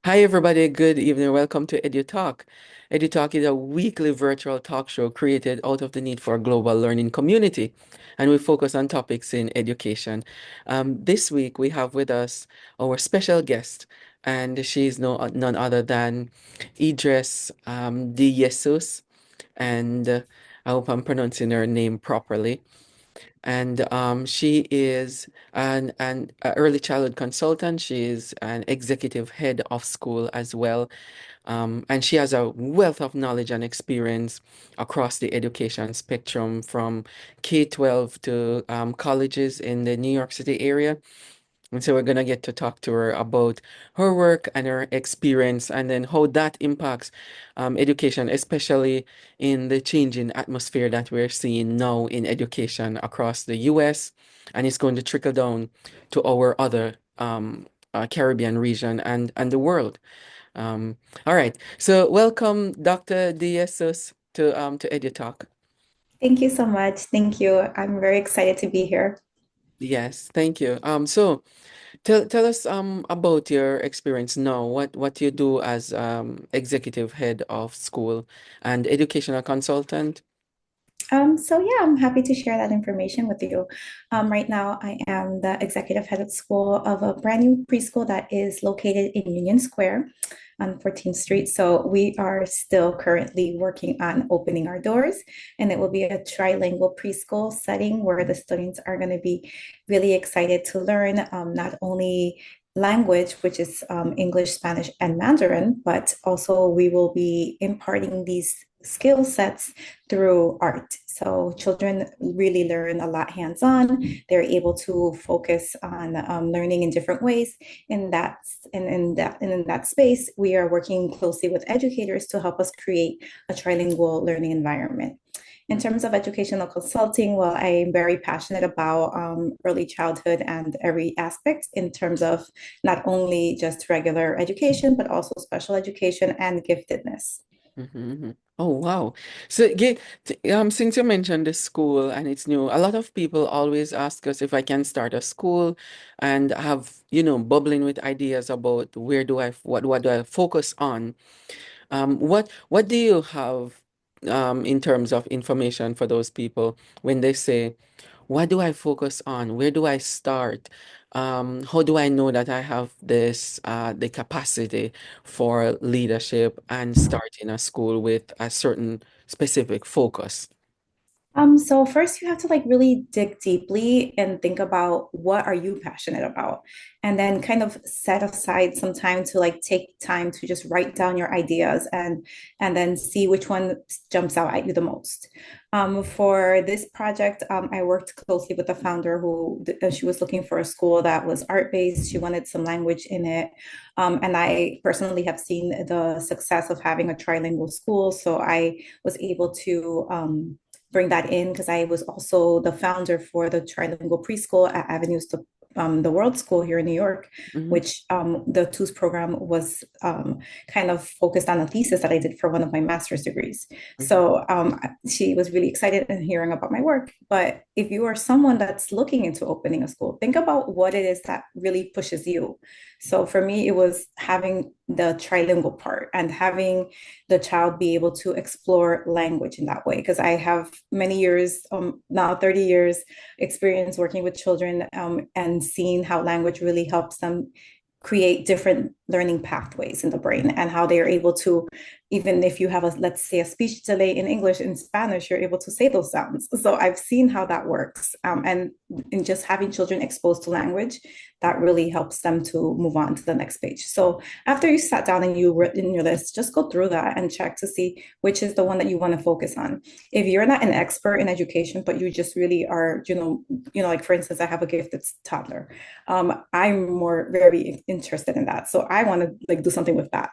Hi, everybody. Good evening. Welcome to EduTALK. EduTALK is a weekly virtual talk show created out of the need for a global learning community, and we focus on topics in education. This week, we have with us our special guest, and she is none other than Edras Jesús, and I hope I'm pronouncing her name properly. And she is an early childhood consultant. She is an executive head of school as well. And she has a wealth of knowledge and experience across the education spectrum from K-12 to colleges in the New York City area. And so we're going to get to talk to her about her work and her experience, and then how that impacts education, especially in the changing atmosphere that we're seeing now in education across the US. And it's going to trickle down to our other Caribbean region and the world. All right. So welcome, Dr. Diesos, to EduTalk. Thank you so much. Thank you. I'm very excited to be here. Yes, thank you. So tell us about your experience now. What you do as executive head of school and educational consultant. So yeah, I'm happy to share that information with you. Right now, I am the executive head of school of a brand new preschool that is located in Union Square on 14th Street. So we are still currently working on opening our doors, and it will be a trilingual preschool setting where the students are going to be really excited to learn not only language, which is English, Spanish, and Mandarin, but also we will be imparting these skill sets through art. So children really learn a lot hands-on. They're able to focus on learning in different ways. In that space, we are working closely with educators to help us create a trilingual learning environment. In terms of educational consulting, well, I'm very passionate about early childhood and every aspect in terms of not only just regular education, but also special education and giftedness. Mhm. Oh, wow. So, since you mentioned the school and it's new, a lot of people always ask us if I can start a school and have, bubbling with ideas about what do I focus on. What do you have in terms of information for those people when they say, what do I focus on? Where do I start? How do I know that I have the capacity for leadership and starting a school with a certain specific focus? So first you have to like really dig deeply and think about what are you passionate about, and then kind of set aside some time to like take time to just write down your ideas and then see which one jumps out at you the most. For this project, I worked closely with the founder who she was looking for a school that was art-based. She wanted some language in it. And I personally have seen the success of having a trilingual school. So I was able to bring that in because I was also the founder for the trilingual preschool at Avenues to the World School here in New York, Mhm. which the TOOS program was kind of focused on a thesis that I did for one of my master's degrees. Mhm. So she was really excited in hearing about my work. But if you are someone that's looking into opening a school, think about what it is that really pushes you. So for me, it was having the trilingual part and having the child be able to explore language in that way. Because I have many years, now 30 years experience working with children and seeing how language really helps them create different learning pathways in the brain and how they are able to, even if you have a, let's say, a speech delay in English, in Spanish you're able to say those sounds. So I've seen how that works, and in just having children exposed to language, that really helps them to move on to the next page. So after you sat down and you wrote in your list, just go through that and check to see which is the one that you want to focus on. If you're not an expert in education, but you just really are, like for instance, I have a gifted toddler. I'm more very interested in that. So I want to like do something with that.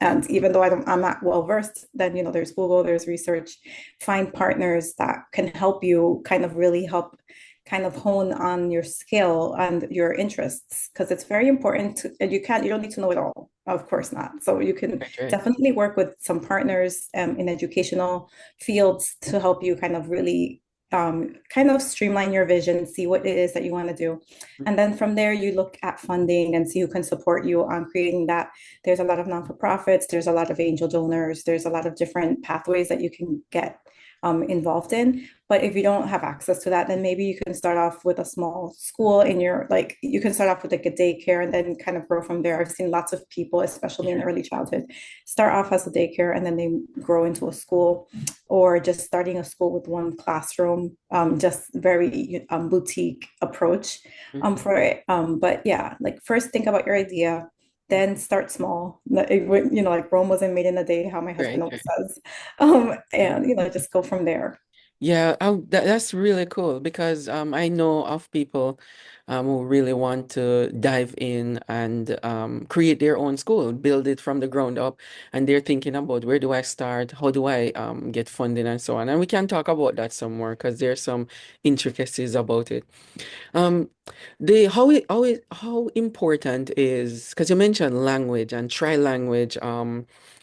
And even though I'm not well versed, then there's Google, there's research, find partners that can help you kind of really help kind of hone on your skill and your interests because it's very important to, and you don't need to know it all, of course not. So you can Right, right. definitely work with some partners in educational fields to help you kind of really kind of streamline your vision, see what it is that you want to do. And then from there, you look at funding and see who can support you on creating that. There's a lot of non-for-profits, there's a lot of angel donors, there's a lot of different pathways that you can get involved in. But if you don't have access to that, then maybe you can start off with a small school in your, like, you can start off with like a daycare and then kind of grow from there. I've seen lots of people, especially in Yeah. early childhood, start off as a daycare and then they grow into a school, or just starting a school with one classroom, just very boutique approach Mhm. for it. But yeah, like first think about your idea, then start small. Like Rome wasn't made in a day, how my husband Right, always right. says. Yeah. And just go from there. Yeah, that's really cool because I know of people who really want to dive in and create their own school, build it from the ground up, and they're thinking about where do I start, how do I get funding and so on. And we can talk about that some more because there's some intricacies about it. Um, the how important is because you mentioned language and tri-language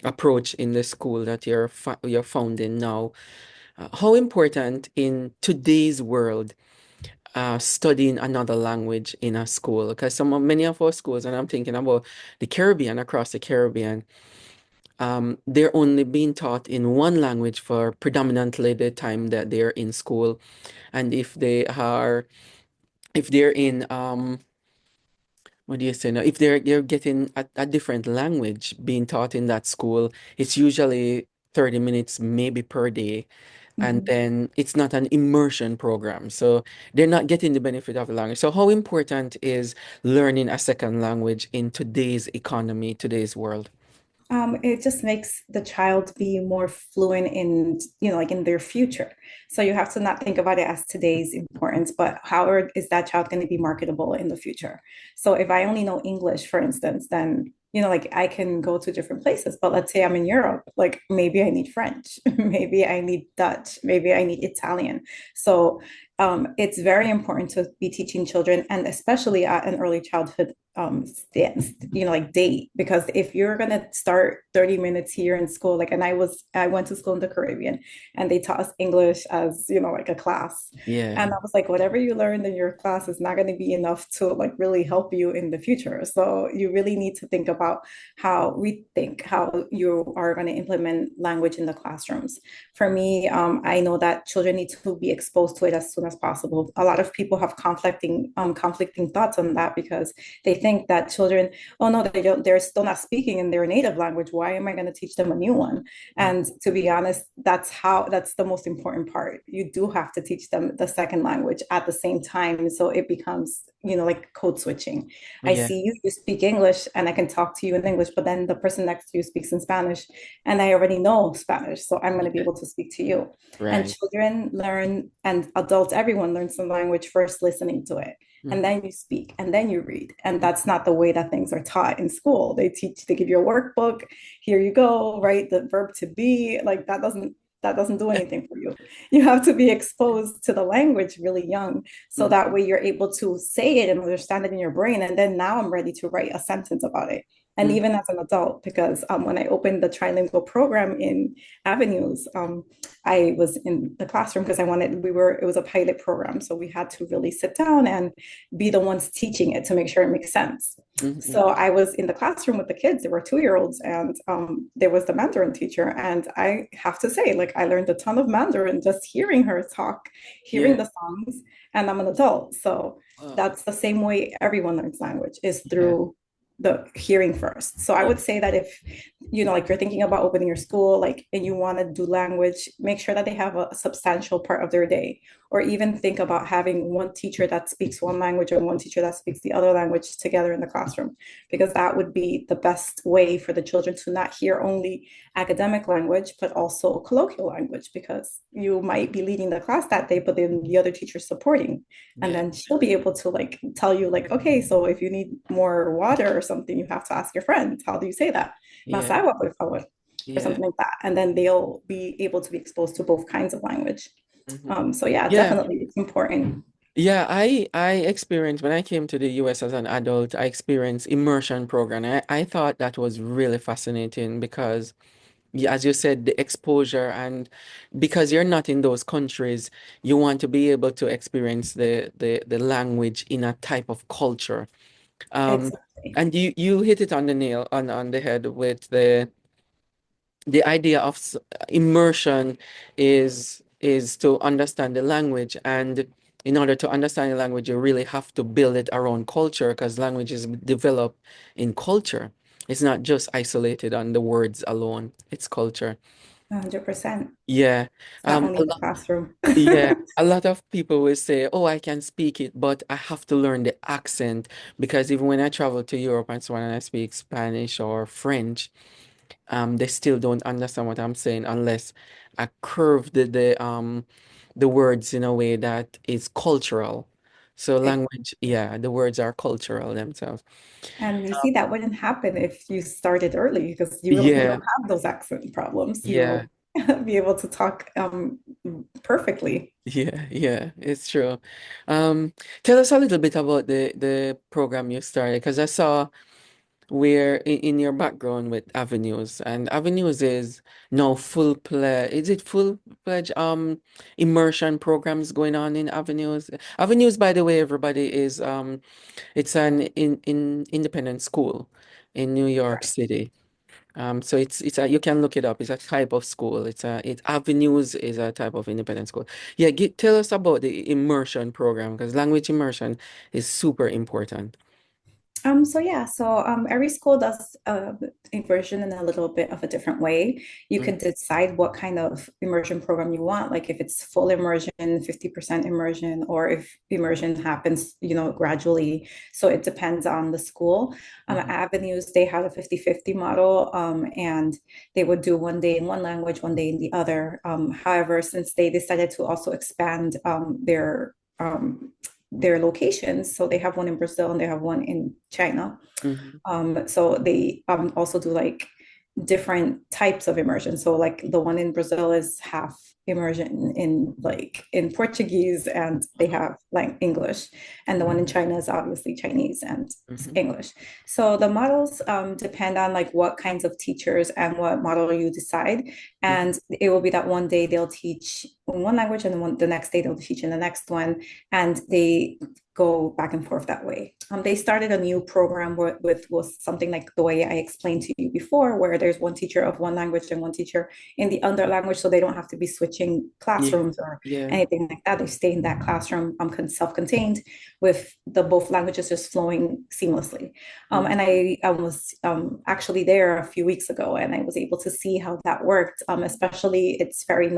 approach in the school that you're founding now. How important in today's world studying another language in a school? Because many of our schools, and I'm thinking about the Caribbean, across the Caribbean, they're only being taught in one language for predominantly the time that they're in school. And if they're in what do you say now? If they're getting a different language being taught in that school, it's usually 30 minutes maybe per day. And Mhm. then it's not an immersion program. So they're not getting the benefit of the language. So how important is learning a second language in today's economy, today's world? It just makes the child be more fluent in, like in their future. So you have to not think about it as today's importance, but is that child going to be marketable in the future? So if I only know English, for instance, then, like I can go to different places. But let's say I'm in Europe, like maybe I need French, maybe I need Dutch, maybe I need Italian. So it's very important to be teaching children, and especially at an early childhood like date, because if you're gonna start 30 minutes here in school, like, and I went to school in the Caribbean and they taught us English as, like a class. Yeah. And I was like, whatever you learned in your class is not going to be enough to like really help you in the future. So you really need to think about how you are going to implement language in the classrooms. For me, I know that children need to be exposed to it as soon as possible. A lot of people have conflicting thoughts on that, because they think that children, oh no, they're still not speaking in their native language. Why am I going to teach them a new one? Mm. And to be honest, that's the most important part. You do have to teach them the second language at the same time. So it becomes, like code switching. I Yeah. see you speak English and I can talk to you in English, but then the person next to you speaks in Spanish and I already know Spanish. So I'm going to be Yeah. able to speak to you. And Right. children learn, and adults, everyone learns the language first listening to it. And Mhm. then you speak and then you read. And that's not the way that things are taught in school. They give you a workbook. Here you go, write the verb to be. Like that doesn't do anything for you. You have to be exposed to the language really young. So Mhm. that way you're able to say it and understand it in your brain. And then now I'm ready to write a sentence about it. And Mhm. even as an adult, because when I opened the trilingual program in Avenues, I was in the classroom because it was a pilot program. So we had to really sit down and be the ones teaching it to make sure it makes sense. Mhm. So I was in the classroom with the kids. There were 2 year olds, and there was the Mandarin teacher. And I have to say, like, I learned a ton of Mandarin just hearing her talk, hearing Yeah. the songs, and I'm an adult. So Wow. that's the same way everyone learns language, is Yeah. through the hearing first. So I Yeah. would say that if, like you're thinking about opening your school, like, and you want to do language, make sure that they have a substantial part of their day, or even think about having one teacher that speaks one language and one teacher that speaks the other language together in the classroom, because that would be the best way for the children to not hear only academic language, but also colloquial language, because you might be leading the class that day, but then the other teacher's supporting. And Yeah. then she'll be able to like tell you like, okay, so if you need more water or something, you have to ask your friends. How do you say that? Mas Yeah. agua, por favor, or Yeah. something like that. And then they'll be able to be exposed to both kinds of language. Mhm. So yeah, Yeah. definitely it's important. Yeah, I experienced when I came to the US as an adult, I experienced immersion program. I thought that was really fascinating because as you said, the exposure, and because you're not in those countries, you want to be able to experience the language in a type of culture. Um, Exactly. and you hit it on the nail on the head with the idea of immersion is to understand the language, and in order to understand the language you really have to build it around culture, because language is developed in culture. It's not just isolated on the words alone, it's culture. 100%. Yeah. It's not A only the lot, classroom. yeah, a lot of people will say, oh, I can speak it, but I have to learn the accent, because even when I travel to Europe and so on and I speak Spanish or French, they still don't understand what I'm saying unless I curve the words in a way that is cultural. So language, yeah, the words are cultural themselves. And you see, that wouldn't happen if you started early because you Yeah, don't have those accent problems. yeah, You'll be able to talk perfectly. yeah, it's true. Um, Tell us a little bit about the program you started, because I saw where in your background with Avenues, and Avenues is now full play. Is it full pledge immersion programs going on in Avenues? Avenues, by the way, everybody, is it's an in independent school in New York City. So it's a, you can look it up. It's a type of school. It Avenues is a type of independent school. Yeah, tell us about the immersion program, because language immersion is super important. Every school does immersion in a little bit of a different way. You Mm, could decide what kind of immersion program you want, like if it's full immersion, 50% immersion, or if immersion happens, gradually. So it depends on the school. mhm, Avenues, they had a 50-50 model, and they would do one day in one language, one day in the other. However, since they decided to also expand their locations. So they have one in Brazil and they have one in China. mhm, So they also do like different types of immersion. So like the one in Brazil is half immersion in like in Portuguese and they have like English. And the one in China is obviously Chinese and mhm, English. So the models depend on like what kinds of teachers and what model you decide. mhm. And it will be that one day they'll teach in one language and the next day they'll teach in the next one. And they go back and forth that way. They started a new program with was something like the way I explained to you before, where there's one teacher of one language and one teacher in the other language, so they don't have to be switching Yeah, classrooms or yeah. anything like that. They stay in that classroom, self-contained, with the both languages just flowing seamlessly. Mhm. And I was actually there a few weeks ago, and I was able to see how that worked. Especially, it's very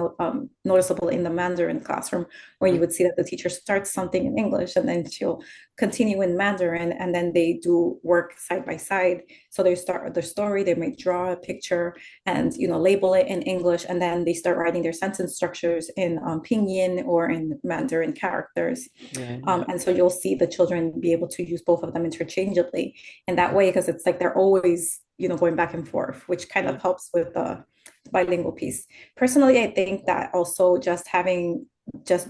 noticeable in the Mandarin classroom where you would see that the teacher starts something in English and then she'll continue in Mandarin, and then they do work side by side. So they start their story, they might draw a picture and label it in English, and then they start writing their sentence structures in Pinyin or in Mandarin characters. Yeah, yeah, And so you'll see the children be able to use both of them interchangeably in that way, because it's like they're always going back and forth, which kind yeah. of helps with the bilingual piece. Personally, I think that also just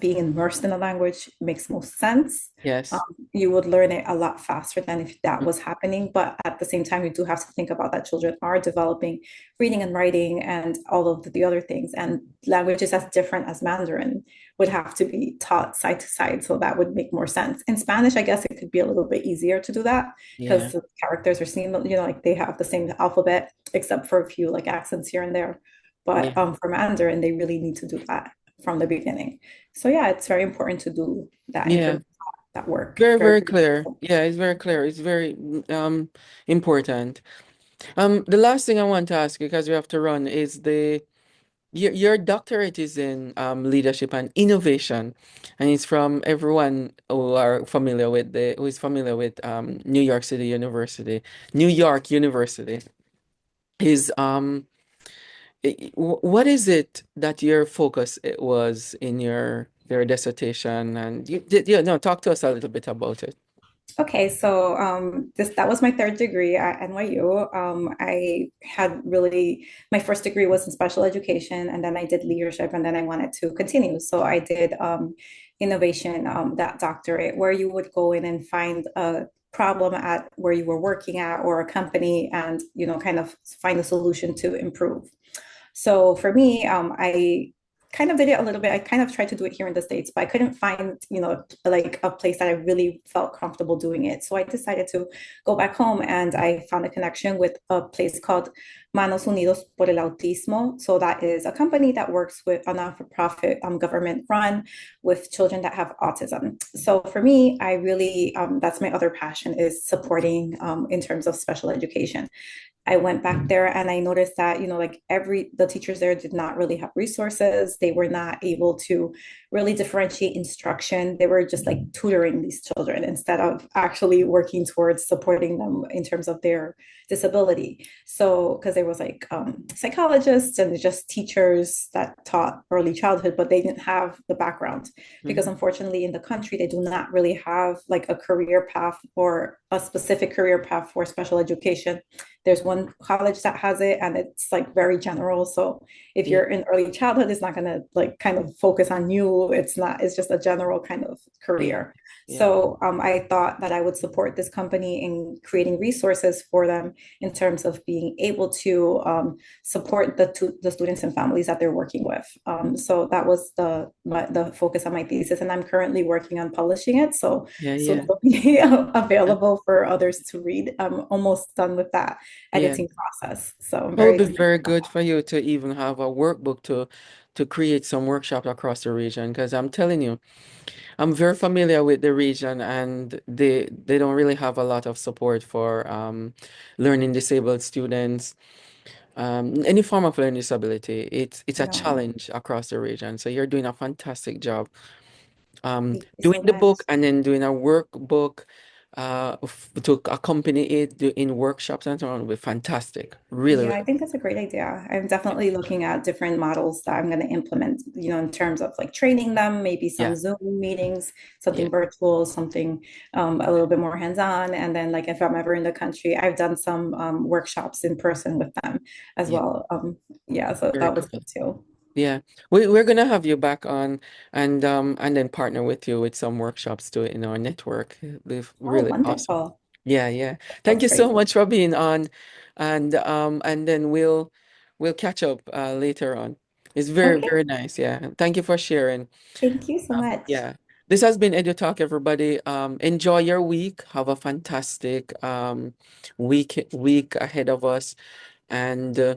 being immersed in a language makes most sense. Um, Yes. you would learn it a lot faster than if that was happening. But at the same time, you do have to think about that children are developing reading and writing and all of the other things. And languages as different as Mandarin would have to be taught side to side. So that would make more sense. In Spanish, I guess it could be a little bit easier to do that Yeah, because the characters are seen, like they have the same alphabet, except for a few like accents here and there. yeah, But for Mandarin, they really need to do that from the beginning. So yeah, it's very important to do that yeah. that work. Very, Very very clear. Yeah, it's very clear. It's very important. The last thing I want to ask you, because we have to run, is your doctorate is in leadership and innovation, and it's from everyone who is familiar with New York City University, New York University. Is what is it that your focus was in your dissertation? And yeah, no, talk to us a little bit about it. Okay, so this that was my third degree at NYU. I had really my first degree was in special education, and then I did leadership, and then I wanted to continue. So I did innovation, that doctorate, where you would go in and find a problem at where you were working at or a company, and kind of find a solution to improve. So for me, I kind of did it a little bit. I kind of tried to do it here in the States, but I couldn't find, like a place that I really felt comfortable doing it. So I decided to go back home and I found a connection with a place called Manos Unidos por el Autismo. So that is a company that works with a non-for-profit government run with children that have autism. So for me, I really, that's my other passion is supporting in terms of special education. I went back there and I noticed that, like the teachers there did not really have resources. They were not able to really differentiate instruction. They were just like tutoring these children instead of actually working towards supporting them in terms of their disability. So, because there was like psychologists and just teachers that taught early childhood, but they didn't have the background because Mhm. unfortunately in the country, they do not really have like a career path or a specific career path for special education. There's one college that has it and it's like very general. So if Yeah, you're in early childhood, it's not going to like kind of focus on you. It's not, it's just a general kind of yeah, career. yeah, So I thought that I would support this company in creating resources for them in terms of being able to support the students and families that they're working with. So that was the focus of my thesis, and I'm currently working on publishing it. So yeah, soon yeah, it'll be yeah. available for others to read. I'm almost done with that Yeah. editing process. So I'm It would very be excited very about good for you to even have a workbook to create some workshops across the region. Because I'm telling you, I'm very familiar with the region, and they don't really have a lot of support for learning disabled students, any form of learning disability. It's that. a No, challenge across the region. So you're doing a fantastic job. thank you Doing so the book much. and then doing a workbook to accompany it in workshops and so on will be fantastic. Really, Yeah, I really. think that's a great idea. I'm definitely looking at different models that I'm going to implement, in terms of like training them, maybe some Yeah, Zoom meetings, yeah, something virtual, something a little bit more hands-on. And then like if I'm ever in the country, I've done some workshops in person with them as yeah. well. Yeah, so Very that was cool. good too. Yeah. We're gonna have you back on and then partner with you with some workshops to in our network. They're Oh, really awesome. wonderful. Yeah, yeah. Thank That's you so great. much for being on, and then we'll catch up later on. It's very, Okay. very nice. Yeah. Thank you for sharing. Thank you so much. Yeah. This has been EduTalk, everybody. Enjoy your week. Have a fantastic week ahead of us. And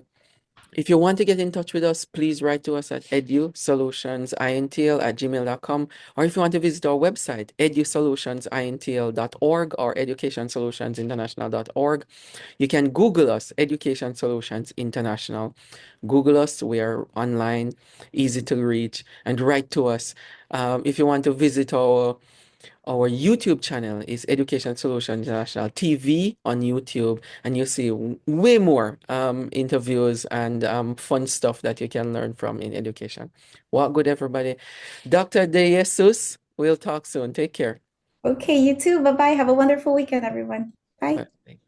if you want to get in touch with us, please write to us at edusolutionsintl@gmail.com. Or if you want to visit our website, edusolutionsintl.org or educationsolutionsinternational.org. You can Google us, Education Solutions International. Google us, we are online, easy to reach, and write to us. If you want to visit our YouTube channel is Education Solutions International TV on YouTube, and you see way more interviews and fun stuff that you can learn from in education. What good, everybody. Dr. De Jesus, we'll talk soon. Take care. Okay, you too. Bye-bye. Have a wonderful weekend, everyone. Bye. Bye.